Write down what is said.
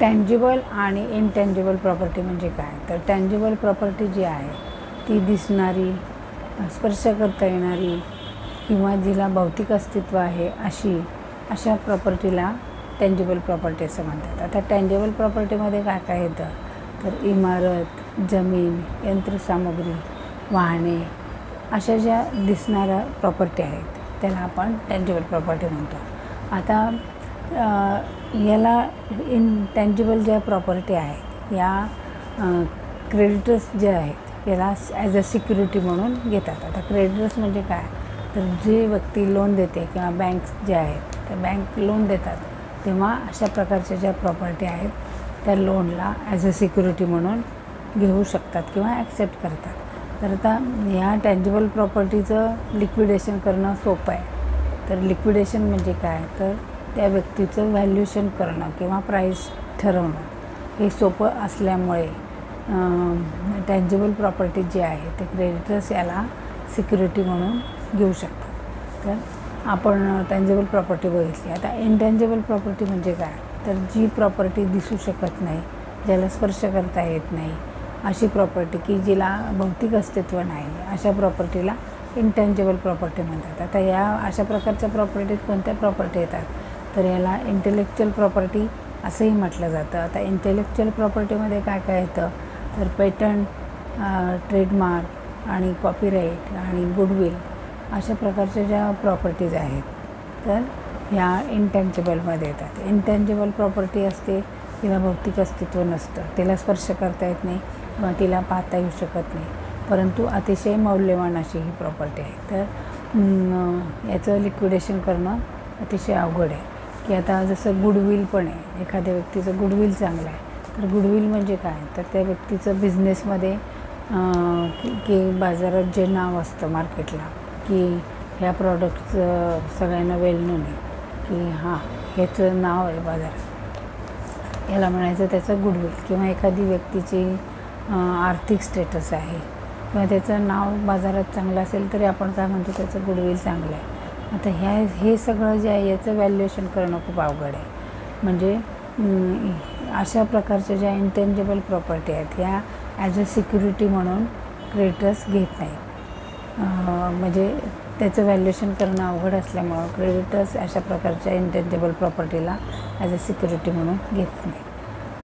Tangible आणि intangible property म्हणजे काय? तर टँजिबल प्रॉपर्टी जी आहे ती दिसणारी, स्पर्श करता येणारी किंवा जिला भौतिक अस्तित्व आहे अशा प्रॉपर्टीला टँजिबल प्रॉपर्टी असं म्हणतात. आता टँजिबल प्रॉपर्टीमध्ये काय काय येतं? तर इमारत, जमीन, यंत्रसामुग्री, वाहने अशा ज्या दिसणाऱ्या प्रॉपर्टी आहेत त्याला आपण टँजिबल प्रॉपर्टी म्हणतो. आता याला इनटँजिबल ज्या प्रॉपर्टी आहेत या क्रेडिटर्स जे आहेत याला ॲज अ सिक्युरिटी म्हणून घेतात. आता क्रेडिटर्स म्हणजे काय? तर जे व्यक्ती लोन देते किंवा बँक्स जे आहेत त्या बँक लोन देतात तेव्हा अशा प्रकारच्या ज्या प्रॉपर्टी आहेत त्या लोनला ॲज अ सिक्युरिटी म्हणून घेऊ शकतात किंवा ॲक्सेप्ट करतात. तर आता ह्या टँजिबल प्रॉपर्टीचं लिक्विडेशन करणं सोपं आहे. तर लिक्विडेशन म्हणजे काय? तर त्या व्यक्तीचं व्हॅल्युएशन करणं किंवा प्राईस ठरवणं हे सोपं असल्यामुळे टँजिबल प्रॉपर्टी जी आहे ते क्रेडिटर्स याला सिक्युरिटी म्हणून घेऊ शकतात. तर आपण टँजिबल प्रॉपर्टी बघितली. आता इनटँजिबल प्रॉपर्टी म्हणजे काय? तर जी प्रॉपर्टी दिसू शकत नाही, ज्याला स्पर्श करता येत नाही अशी प्रॉपर्टी की जिला भौतिक अस्तित्व नाही अशा प्रॉपर्टीला इनटँजिबल प्रॉपर्टी म्हणतात. आता या अशा प्रकारच्या प्रॉपर्टीत कोणत्या प्रॉपर्टी येतात? तर याला इंटेलेक्च्युअल प्रॉपर्टी असंही म्हटलं जातं. आता इंटेलेक्च्युअल प्रॉपर्टीमध्ये काय काय येतं? तर पेटंट, ट्रेडमार्क आणि कॉपीराईट आणि गुडविल अशा प्रकारच्या ज्या प्रॉपर्टीज आहेत तर ह्या इनटँजिबलमध्ये येतात. इनटँजिबल प्रॉपर्टी असते तिला भौतिक अस्तित्व नसतं, तिला स्पर्श करता येत नाही किंवा तिला पाहता येऊ शकत नाही, परंतु अतिशय मौल्यवान अशी ही प्रॉपर्टी आहे. तर याचं लिक्विडेशन करणं अतिशय अवघड आहे. की आता जसं गुडविल पण आहे, एखाद्या व्यक्तीचं गुडविल चांगलं आहे तर गुडविल म्हणजे काय? तर त्या व्यक्तीचं बिझनेसमध्ये की बाजारात जे नाव असतं मार्केटला की ह्या प्रॉडक्टचं सगळ्यांना वेल नोन आहे की हां ह्याचं नाव आहे बाजारात, याला म्हणायचं त्याचं गुडविल. किंवा एखादी व्यक्तीची आर्थिक स्टेटस आहे किंवा त्याचं नाव बाजारात चांगलं असेल तरी आपण काय म्हणतो? त्याचं गुडविल चांगलं आहे. आता हे सगळं जे आहे याचं व्हॅल्युएशन करणं खूप अवघड आहे. म्हणजे अशा प्रकारच्या ज्या इनटँजिबल प्रॉपर्टी आहेत ह्या ॲज अ सिक्युरिटी म्हणून क्रेडिटर्स घेत नाहीत. म्हणजे त्याचं व्हॅल्युएशन करणं अवघड असल्यामुळं क्रेडिटर्स अशा प्रकारच्या इनटँजिबल प्रॉपर्टीला ॲज अ सिक्युरिटी म्हणून घेत नाही.